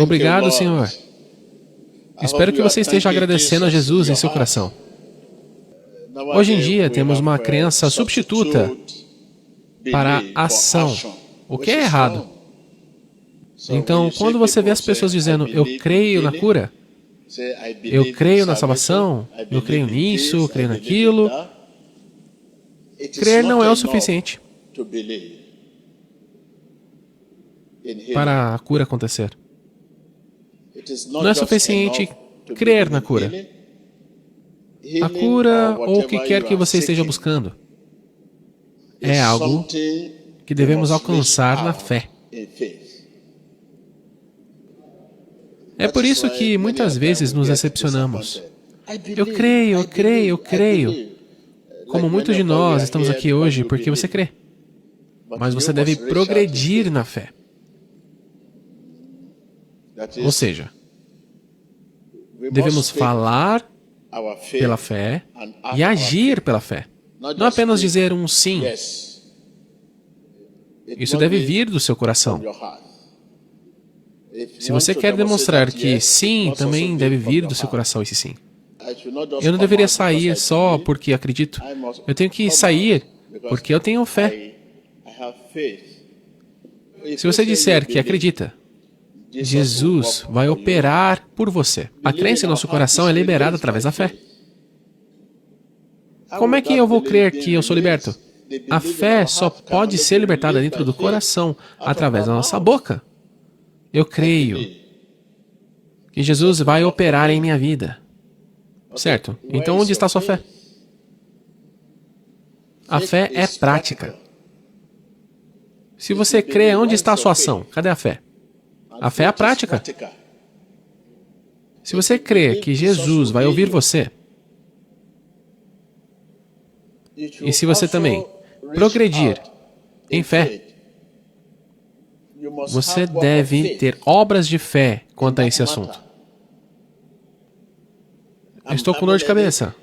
Obrigado, Senhor. Espero que você esteja agradecendo a Jesus em seu coração. Hoje em dia, temos uma crença substituta para a ação, o que é errado. Então, quando você vê as pessoas dizendo, eu creio na cura, eu creio na salvação, eu creio nisso, eu creio naquilo, crer não é o suficiente para a cura acontecer. Não é suficiente crer na cura. A cura, ou o que quer que você esteja buscando, é algo que devemos alcançar na fé. É por isso que muitas vezes nos decepcionamos. Eu creio, eu creio, eu creio. Como muitos de nós estamos aqui hoje porque você crê. Mas você deve progredir na fé. Ou seja, devemos falar pela fé e agir pela fé. Não apenas dizer um sim. Isso deve vir do seu coração. Se você quer demonstrar que sim, também deve vir do seu coração esse sim. Eu não deveria sair só porque acredito. Eu tenho que sair porque eu tenho fé. Se você disser que acredita, Jesus vai operar por você. A crença em nosso coração é liberada através da fé. Como é que eu vou crer que eu sou liberto? A fé só pode ser libertada dentro do coração, através da nossa boca. Eu creio que Jesus vai operar em minha vida. Certo? Então onde está a sua fé? A fé é prática. Se você crê, onde está a sua ação? Cadê a fé? A fé é a prática. Se você crê que Jesus vai ouvir você, e se você também progredir em fé, você deve ter obras de fé quanto a esse assunto. Eu estou com dor de cabeça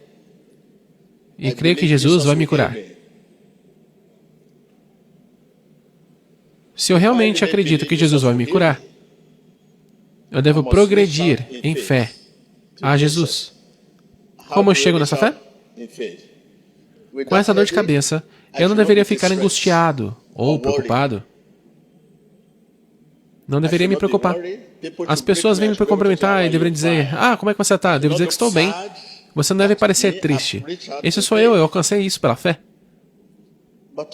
e creio que Jesus vai me curar. Se eu realmente acredito que Jesus vai me curar, eu devo progredir em fé a Jesus. Como eu chego nessa fé? Com essa dor de cabeça, eu não deveria ficar angustiado ou preocupado. Não deveria me preocupar. As pessoas vêm me cumprimentar e deveriam dizer, como é que você está? Devo dizer que estou bem. Você não deve parecer triste. Esse sou eu alcancei isso pela fé.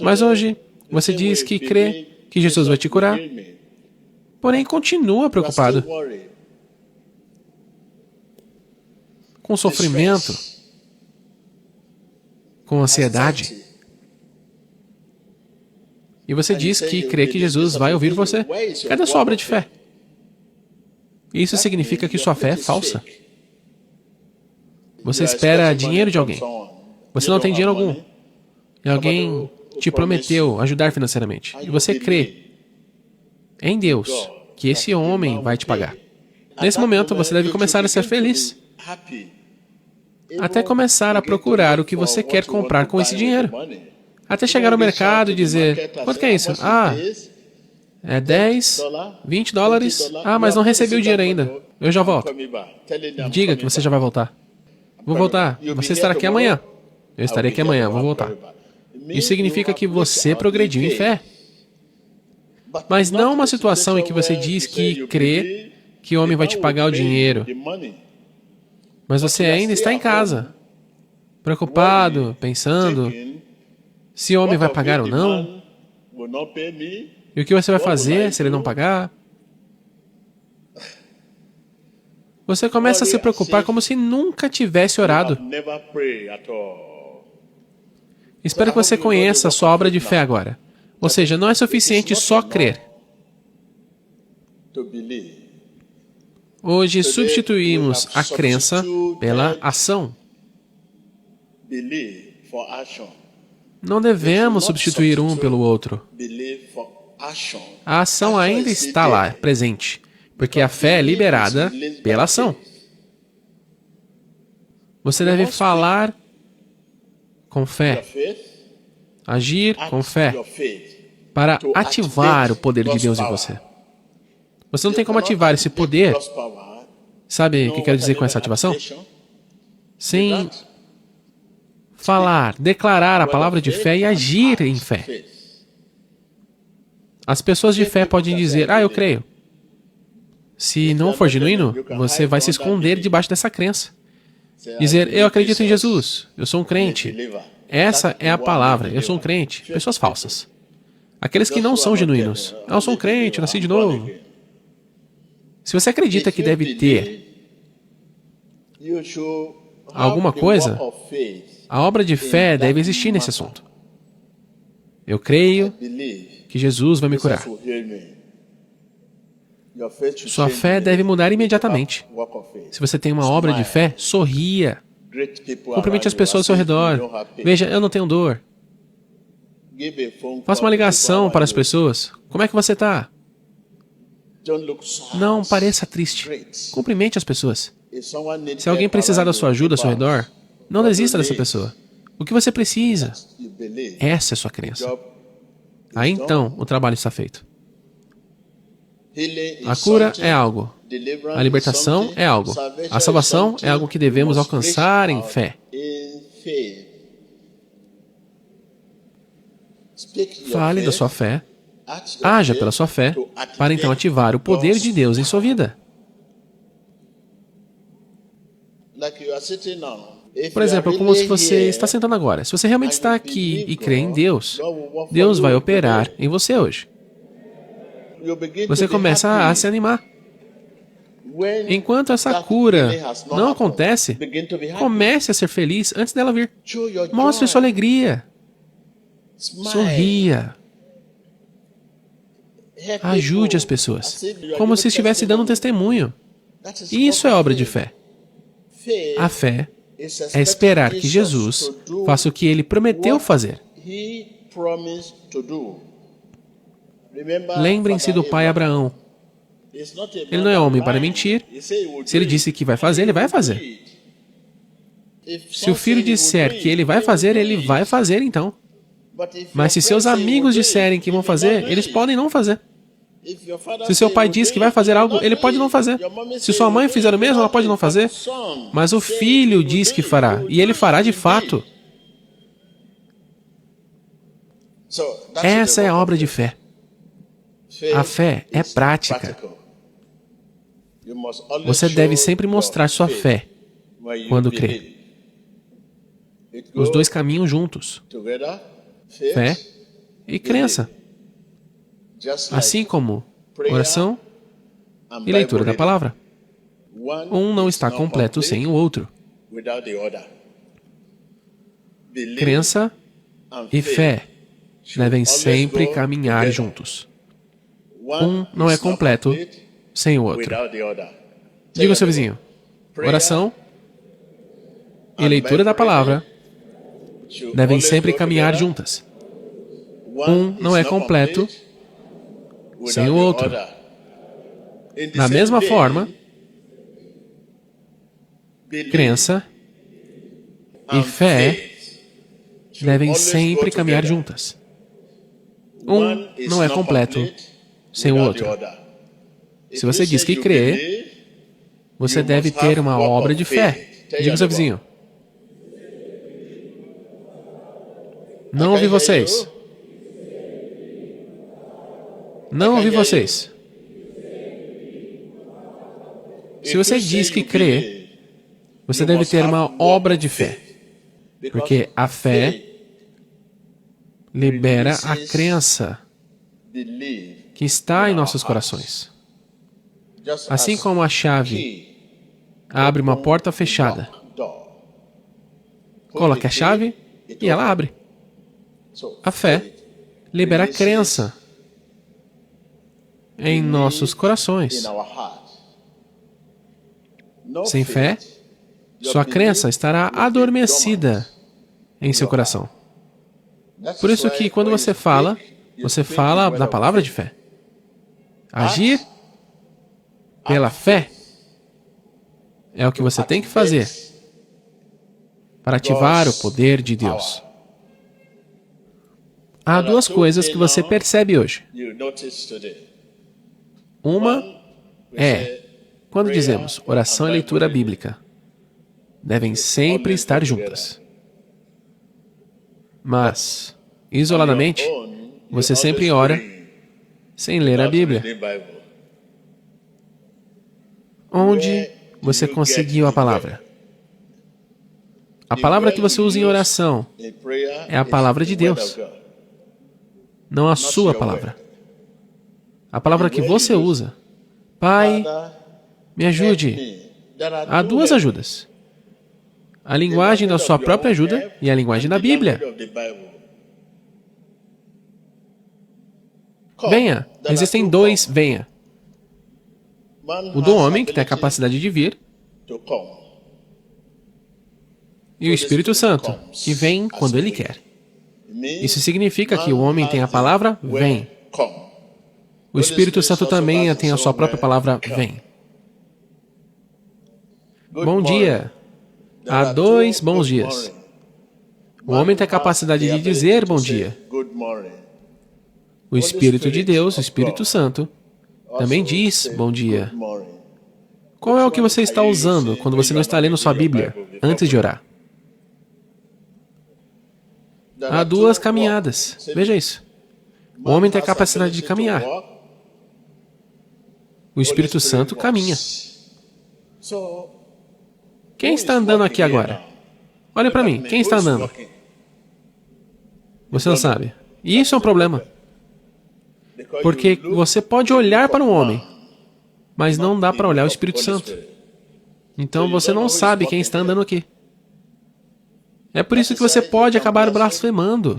Mas hoje, você diz que crê que Jesus vai te curar, porém continua preocupado com sofrimento, com ansiedade. E você diz que crê que Jesus vai ouvir você. Cadê a sua obra de fé? Isso significa que sua fé é falsa. Você espera dinheiro de alguém. Você não tem dinheiro algum. E alguém te prometeu ajudar financeiramente. E você crê em Deus que esse homem vai te pagar. Nesse momento, você deve começar a ser feliz. Até começar a procurar o que você quer comprar com esse dinheiro. Até chegar ao mercado e dizer, quanto que é isso? É 10, 20 dólares. Mas não recebi o dinheiro ainda. Eu já volto. Diga que você já vai voltar. Vou voltar. Você estará aqui amanhã. Eu estarei aqui amanhã, vou voltar. Isso significa que você progrediu em fé. Mas não uma situação em que você diz que crê que o homem vai te pagar o dinheiro. Mas você ainda está em casa, preocupado, pensando se o homem vai pagar ou não. E o que você vai fazer se ele não pagar? Você começa a se preocupar como se nunca tivesse orado. Espero que você conheça a sua obra de fé agora. Ou seja, não é suficiente só crer. Hoje substituímos a crença pela ação. Não devemos substituir um pelo outro. A ação ainda está lá, presente, porque a fé é liberada pela ação. Você deve falar com fé, agir com fé, para ativar o poder de Deus em você. Você não tem como ativar esse poder. Sabe o que quero dizer com essa ativação? Sem falar, declarar a palavra de fé e agir em fé. As pessoas de fé podem dizer, eu creio. Se não for genuíno, você vai se esconder debaixo dessa crença. Dizer, eu acredito em Jesus, eu sou um crente. Essa é a palavra, eu sou um crente. Pessoas falsas. Aqueles que não são genuínos. Eu sou um crente, eu nasci de novo. Se você acredita que deve ter alguma coisa, a obra de fé deve existir nesse assunto. Eu creio que Jesus vai me curar. Sua fé deve mudar imediatamente. Se você tem uma obra de fé, sorria. Cumprimente as pessoas ao seu redor. Veja, eu não tenho dor. Faça uma ligação para as pessoas. Como é que você está? Não pareça triste. Cumprimente as pessoas. Se alguém precisar da sua ajuda ao seu redor, não desista dessa pessoa. O que você precisa? Essa é a sua crença. Aí então, o trabalho está feito. A cura é algo. A libertação é algo. A salvação é algo que devemos alcançar em fé. Fale da sua fé. Haja pela sua fé, para então ativar o poder de Deus em sua vida. Por exemplo, como se você está sentando agora. Se você realmente está aqui e crê em Deus, Deus vai operar em você hoje. Você começa a se animar. Enquanto essa cura não acontece, comece a ser feliz antes dela vir. Mostre sua alegria. Sorria. Ajude as pessoas, como se estivesse dando um testemunho. Isso é obra de fé. A fé é esperar que Jesus faça o que Ele prometeu fazer. Lembrem-se do pai Abraão. Ele não é homem para mentir. Se ele disse que vai fazer, ele vai fazer. Se o filho disser que ele vai fazer então. Mas se seus amigos disserem que vão fazer, eles podem não fazer. Se seu pai diz que vai fazer algo, ele pode não fazer. Se sua mãe fizer o mesmo, ela pode não fazer. Mas o filho diz que fará, e ele fará de fato. Essa é a obra de fé. A fé é prática. Você deve sempre mostrar sua fé quando crê. Os dois caminham juntos. Fé e crença. Assim como oração e leitura da palavra. Um não está completo sem o outro. Crença e fé devem sempre caminhar juntos. Um não é completo sem o outro. Diga ao seu vizinho, oração e leitura da palavra devem sempre caminhar juntas. Um não é completo sem o outro. Da mesma forma, crença e fé devem sempre caminhar juntas. Um não é completo sem o outro. Se você diz que crê, você deve ter uma obra de fé. Diga ao seu vizinho. Não ouvi vocês. Não ouvi vocês. Se você diz que crê, você deve ter uma obra de fé. Porque a fé libera a crença que está em nossos corações. Assim como a chave abre uma porta fechada. Coloque a chave e ela abre. A fé libera a crença em nossos corações. Sem fé, sua crença estará adormecida em seu coração. Por isso que quando você fala da palavra de fé. Agir pela fé é o que você tem que fazer para ativar o poder de Deus. Há duas coisas que você percebe hoje. Uma Quando dizemos oração e leitura bíblica, devem sempre estar juntas. Mas, isoladamente, você sempre ora sem ler a Bíblia. Onde você conseguiu a palavra? A palavra que você usa em oração é a palavra de Deus, não a sua palavra. A palavra que você usa, Pai, me ajude. Há duas ajudas. A linguagem da sua própria ajuda e a linguagem da Bíblia. Venha. Existem dois venha. O do homem, que tem a capacidade de vir, e o Espírito Santo, que vem quando ele quer. Isso significa que o homem tem a palavra vem. O Espírito Santo também tem a sua própria palavra vem. Bom dia. Há dois bons dias. O homem tem a capacidade de dizer bom dia. O Espírito de Deus, o Espírito Santo, também diz bom dia. Qual é o que você está usando quando você não está lendo sua Bíblia antes de orar? Há duas caminhadas. Veja isso. O homem tem a capacidade de caminhar. O Espírito Santo caminha. Quem está andando aqui agora? Olha para mim, quem está andando? Você não sabe. E isso é um problema. Porque você pode olhar para um homem, mas não dá para olhar o Espírito Santo. Então você não sabe quem está andando aqui. É por isso que você pode acabar blasfemando.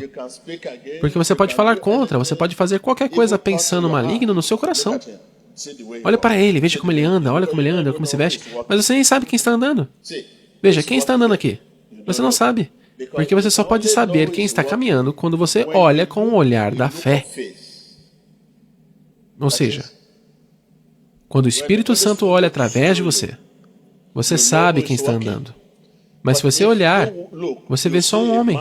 Porque você pode falar contra, você pode fazer qualquer coisa pensando maligno no seu coração. Olha para ele, veja como ele anda, olha como ele anda, como se veste, mas você nem sabe quem está andando. Veja, quem está andando aqui? Você não sabe, porque você só pode saber quem está caminhando quando você olha com o olhar da fé. Ou seja, quando o Espírito Santo olha através de você, você sabe quem está andando. Mas se você olhar, você vê só um homem.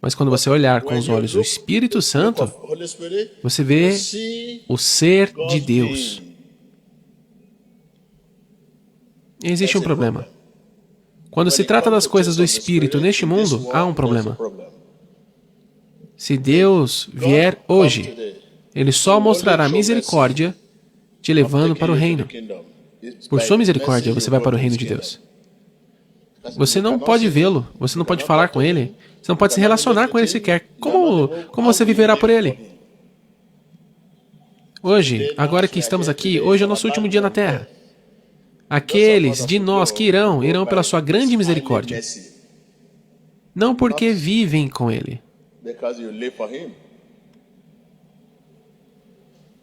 Mas quando você olhar com os olhos do Espírito Santo, você vê o ser de Deus. E existe um problema. Quando se trata das coisas do Espírito neste mundo, há um problema. Se Deus vier hoje, Ele só mostrará misericórdia te levando para o reino. Por sua misericórdia, você vai para o reino de Deus. Você não pode vê-lo, você não pode falar com ele, você não pode se relacionar com ele sequer. Como você viverá por ele? Hoje, agora que estamos aqui, hoje é o nosso último dia na Terra. Aqueles de nós que irão pela sua grande misericórdia. Não porque vivem com ele.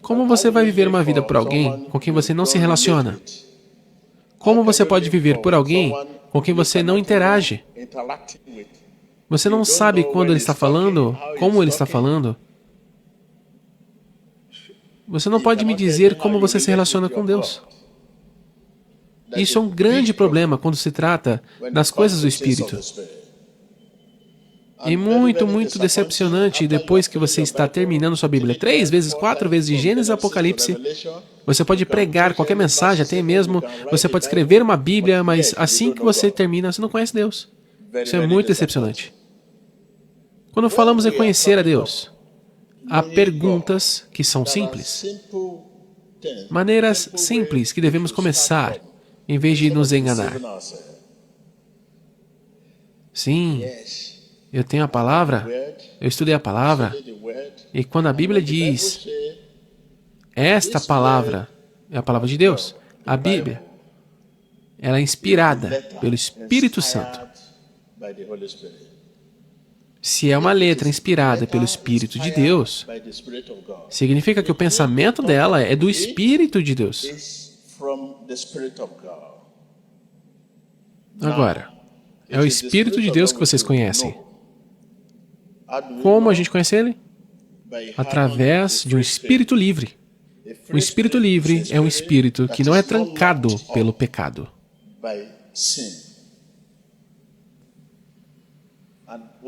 Como você vai viver uma vida por alguém com quem você não se relaciona? Como você pode viver por alguém com quem você não interage? Você não sabe quando ele está falando, como ele está falando. Você não pode me dizer como você se relaciona com Deus. Isso é um grande problema quando se trata das coisas do Espírito. E muito decepcionante depois que você está terminando sua Bíblia 3 vezes, 4 vezes de Gênesis a Apocalipse. Você pode pregar qualquer mensagem, até mesmo você pode escrever uma Bíblia, mas assim que você termina, você não conhece Deus. Isso é muito decepcionante. Quando falamos em conhecer a Deus, há perguntas que são simples. Maneiras simples que devemos começar, em vez de nos enganar. Sim, eu tenho a palavra, eu estudei a palavra, e quando a Bíblia diz, esta palavra é a palavra de Deus, a Bíblia, ela é inspirada pelo Espírito Santo. Se é uma letra inspirada pelo Espírito de Deus, significa que o pensamento dela é do Espírito de Deus. Agora, é o Espírito de Deus que vocês conhecem. Como a gente conhece ele? Através de um espírito livre. Um espírito livre é um espírito que não é trancado pelo pecado.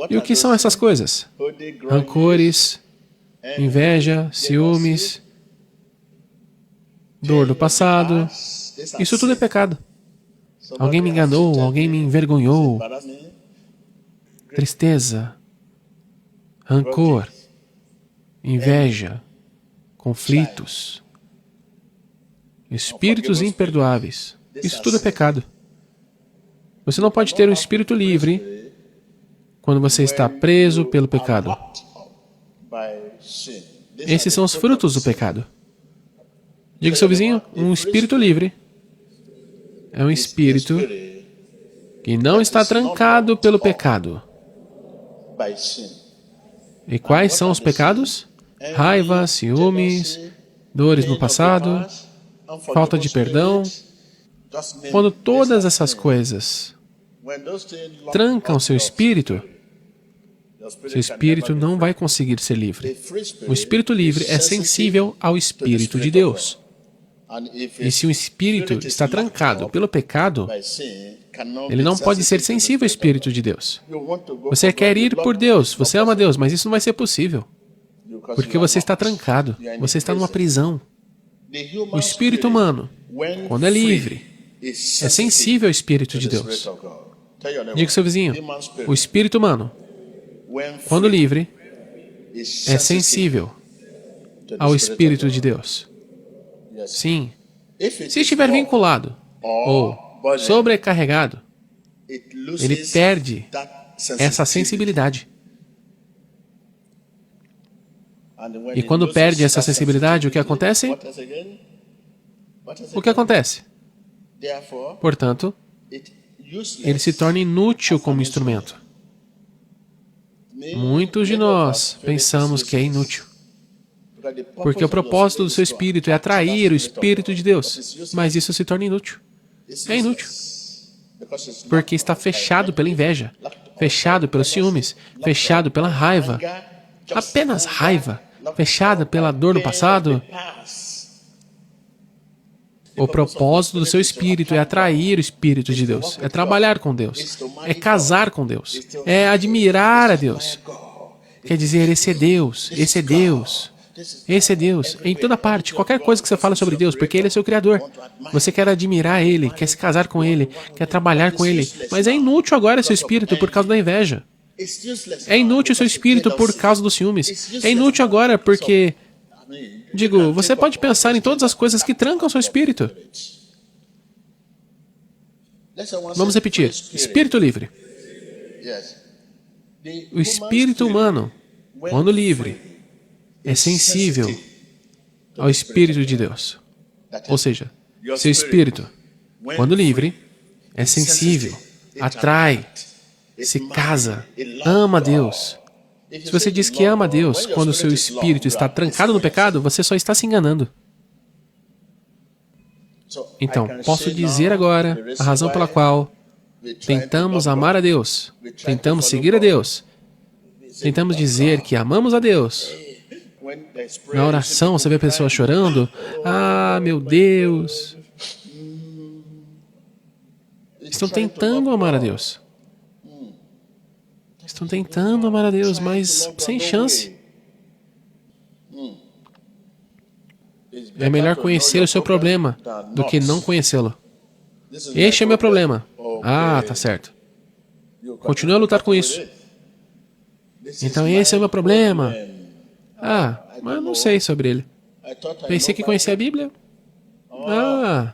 E o que são essas coisas? Rancores, inveja, ciúmes, dor do passado. Isso tudo é pecado. Alguém me enganou, alguém me envergonhou. Tristeza, rancor, inveja, conflitos, espíritos imperdoáveis. Isso tudo é pecado. Você não pode ter um espírito livre quando você está preso pelo pecado. Esses são os frutos do pecado. Diga ao seu vizinho, um espírito livre é um espírito que não está trancado pelo pecado. E quais são os pecados? Raiva, ciúmes, dores no passado, falta de perdão. Quando todas essas coisas trancam seu espírito não vai conseguir ser livre. O espírito livre é sensível ao Espírito de Deus. E se o espírito está trancado pelo pecado, ele não pode ser sensível ao Espírito de Deus. Você quer ir por Deus, você ama Deus, mas isso não vai ser possível. Porque você está trancado, você está numa prisão. O espírito humano, quando é livre, é sensível ao Espírito de Deus. Diga ao seu vizinho, o espírito humano, quando livre, é sensível ao Espírito de Deus. Sim. Se estiver vinculado ou sobrecarregado, ele perde essa sensibilidade. E quando perde essa sensibilidade, o que acontece? O que acontece? Portanto, ele se torna inútil como instrumento. Muitos de nós pensamos que é inútil. Porque o propósito do seu espírito é atrair o Espírito de Deus. Mas isso se torna inútil. É inútil. Porque está fechado pela inveja, fechado pelos ciúmes, fechado pela raiva. Apenas raiva, fechada pela dor do passado. O propósito do seu espírito é atrair o Espírito de Deus, é trabalhar com Deus, é casar com Deus, é admirar a Deus. Quer dizer, esse é Deus, esse é Deus, esse é Deus. Em toda parte, qualquer coisa que você fala sobre Deus, porque Ele é seu Criador. Você quer admirar Ele, quer se casar com Ele, quer trabalhar com Ele. Mas é inútil agora seu espírito por causa da inveja. É inútil seu espírito por causa dos ciúmes. É inútil agora porque... Digo, você pode pensar em todas as coisas que trancam seu espírito. Vamos repetir. Espírito livre. O espírito humano, quando livre, é sensível ao Espírito de Deus. Ou seja, seu espírito, quando livre, é sensível, atrai, se casa, ama a Deus. Se você diz que ama a Deus quando o seu espírito está trancado no pecado, você só está se enganando. Então, posso dizer agora a razão pela qual tentamos amar a Deus, tentamos seguir a Deus, tentamos dizer que amamos a Deus. Na oração, você vê pessoas chorando. Ah, meu Deus. Estão tentando amar a Deus. Estão tentando amar a Deus, mas sem chance. É melhor conhecer o seu problema do que não conhecê-lo. Este é o meu problema. Ah, tá certo. Continue a lutar com isso. Então esse é o meu problema. Ah, mas eu não sei sobre ele. Pensei que conhecia a Bíblia. Ah,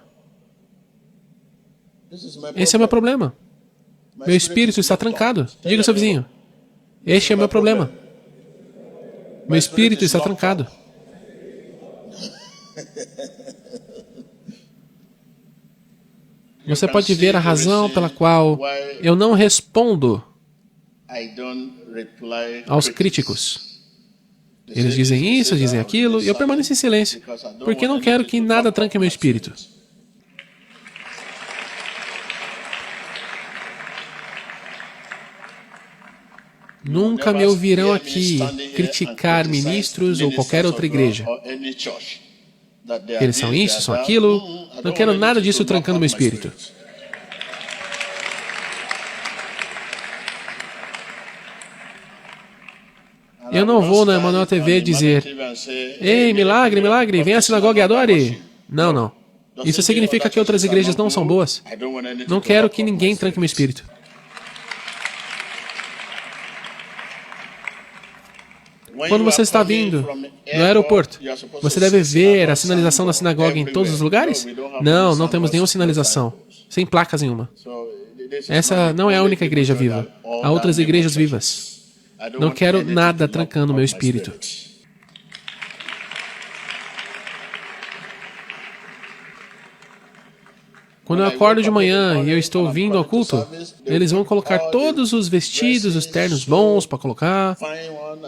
esse é o meu problema. Meu espírito está trancado. Diga ao seu vizinho. Este é o meu problema. Meu espírito está trancado. Você pode ver a razão pela qual eu não respondo aos críticos. Eles dizem isso, dizem aquilo, e eu permaneço em silêncio, porque não quero que nada tranque meu espírito. Nunca me ouvirão aqui criticar ministros ou qualquer outra igreja. Eles são isso, são aquilo. Não quero nada disso trancando meu espírito. Eu não vou na Emmanuel TV dizer: ei, milagre, milagre, vem à sinagoga e adore. Não, não. Isso significa que outras igrejas não são boas? Não quero que ninguém tranque meu espírito. Quando você está vindo do aeroporto, você deve ver a sinalização da sinagoga em todos os lugares? Não, não temos nenhuma sinalização. Sem placas nenhuma. Essa não é a única igreja viva. Há outras igrejas vivas. Não quero nada trancando meu espírito. Quando eu acordo de manhã e eu estou vindo ao culto, eles vão colocar todos os vestidos, os ternos bons para colocar.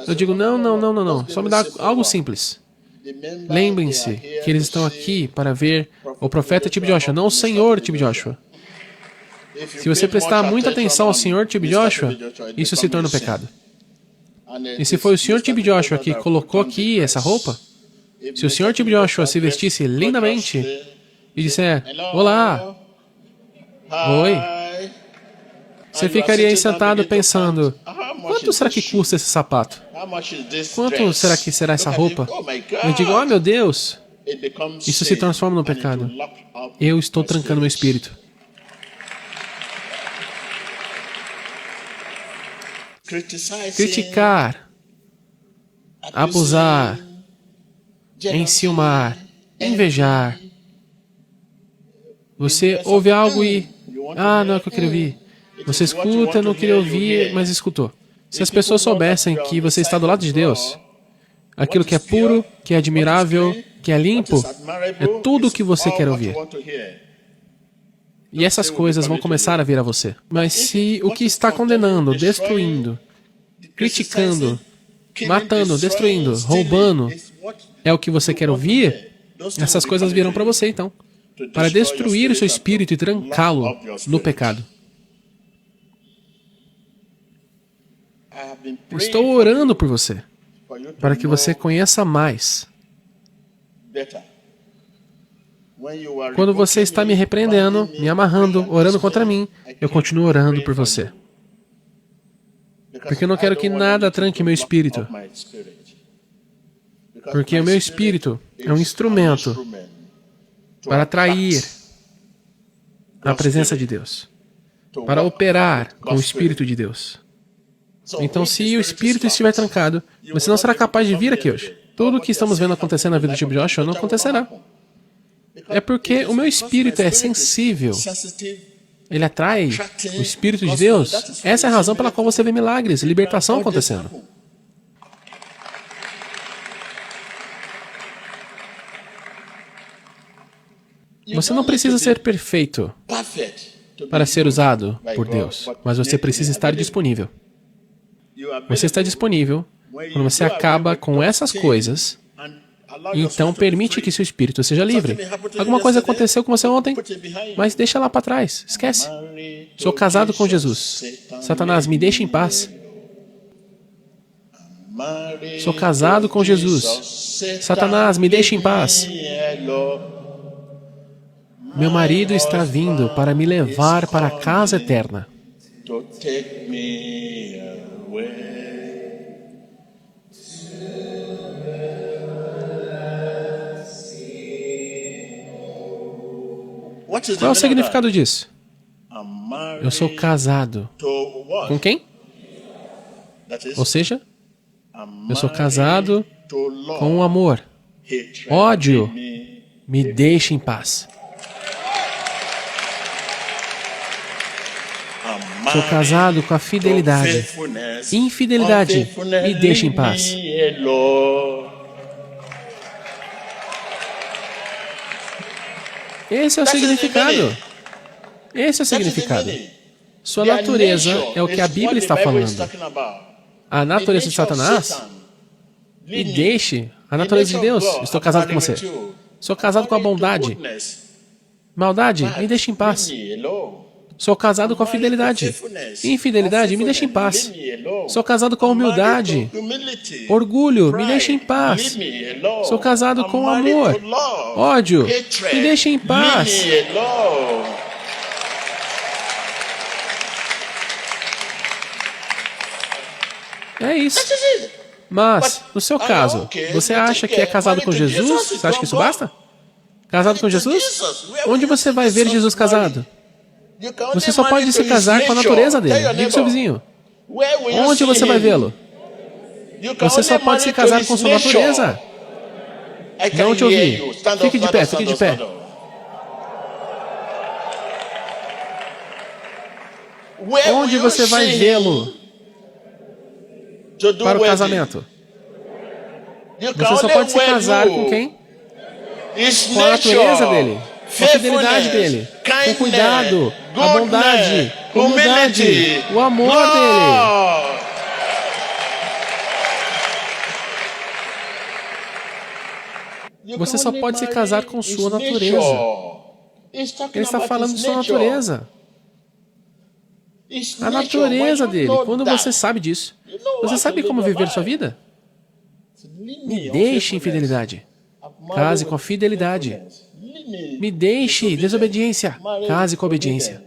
Eu digo, não, não, não, não, não. Só me dá algo simples. Lembrem-se que eles estão aqui para ver o profeta T.B. Joshua, não o Senhor T.B. Joshua. Se você prestar muita atenção ao Senhor T.B. Joshua, isso se torna um pecado. E se foi o Senhor T.B. Joshua que colocou aqui essa roupa, se o Senhor T.B. Joshua se vestisse lindamente e disser, olá, oi, você ficaria aí sentado pensando, quanto será que custa esse sapato? Quanto será que será essa roupa? Eu digo, oh meu Deus, isso se transforma no pecado. Eu estou trancando meu espírito. Criticar, abusar, enciumar, invejar. Você ouve algo e... não é o que eu queria ouvir. Você escuta, não queria ouvir, mas escutou. Se as pessoas soubessem que você está do lado de Deus, aquilo que é puro, que é admirável, que é limpo, é tudo o que você quer ouvir. E essas coisas vão começar a vir a você. Mas se o que está condenando, destruindo, criticando, matando, destruindo, roubando, é o que você quer ouvir, essas coisas virão para você, então. Para destruir o seu espírito e trancá-lo no pecado. Estou orando por você, para que você conheça mais. Quando você está me repreendendo, me amarrando, orando contra mim, eu continuo orando por você. Porque eu não quero que nada tranque meu espírito. Porque o meu espírito é um instrumento para atrair a presença de Deus, para operar com o Espírito de Deus. Então, se o Espírito estiver trancado, você não será capaz de vir aqui hoje. Tudo o que estamos vendo acontecer na vida do T.B. Joshua não acontecerá. É porque o meu espírito é sensível. Ele atrai o Espírito de Deus. Essa é a razão pela qual você vê milagres, libertação acontecendo. Você não precisa ser perfeito para ser usado por Deus, mas você precisa estar disponível. Você está disponível quando você acaba com essas coisas, e então permite que seu espírito seja livre. Alguma coisa aconteceu com você ontem, mas deixa lá para trás, esquece. Sou casado com Jesus. Satanás, me deixa em paz. Sou casado com Jesus. Satanás, me deixa em paz. Meu marido está vindo para me levar para a casa eterna. Qual é o significado disso? Eu sou casado. Com quem? Ou seja, eu sou casado com o amor. Ódio, me deixe em paz. Sou casado com a fidelidade. Infidelidade, me deixe em paz. Esse é o significado. Esse é o significado. Sua natureza é o que a Bíblia está falando. A natureza de Satanás, me deixe. A natureza de Deus, estou casado com você. Sou casado com a bondade. Maldade, me deixe em paz. Sou casado com a fidelidade. Infidelidade, me deixe em paz. Sou casado com a humildade. Orgulho, me deixe em paz. Sou casado com amor. Ódio, me deixe em paz. É isso. Mas, no seu caso, você acha que é casado com Jesus? Você acha que isso basta? Casado com Jesus? Onde você vai ver Jesus casado? Você só pode se casar com a natureza dele. Diga ao seu vizinho. Onde você vai vê-lo? Você só pode se casar com sua natureza. Não te ouvi. Fique de pé, fique de pé. Onde você vai vê-lo para o casamento? Você só pode se casar com quem? Com a natureza dele, com a fidelidade dele, com o cuidado, a bondade, a humildade, o amor dele. Você só pode se casar com sua natureza. Ele está falando de sua natureza. A natureza dele. Quando você sabe disso, você sabe como viver sua vida? Me deixe infidelidade. Case com a fidelidade. Me deixe desobediência. Case com a obediência.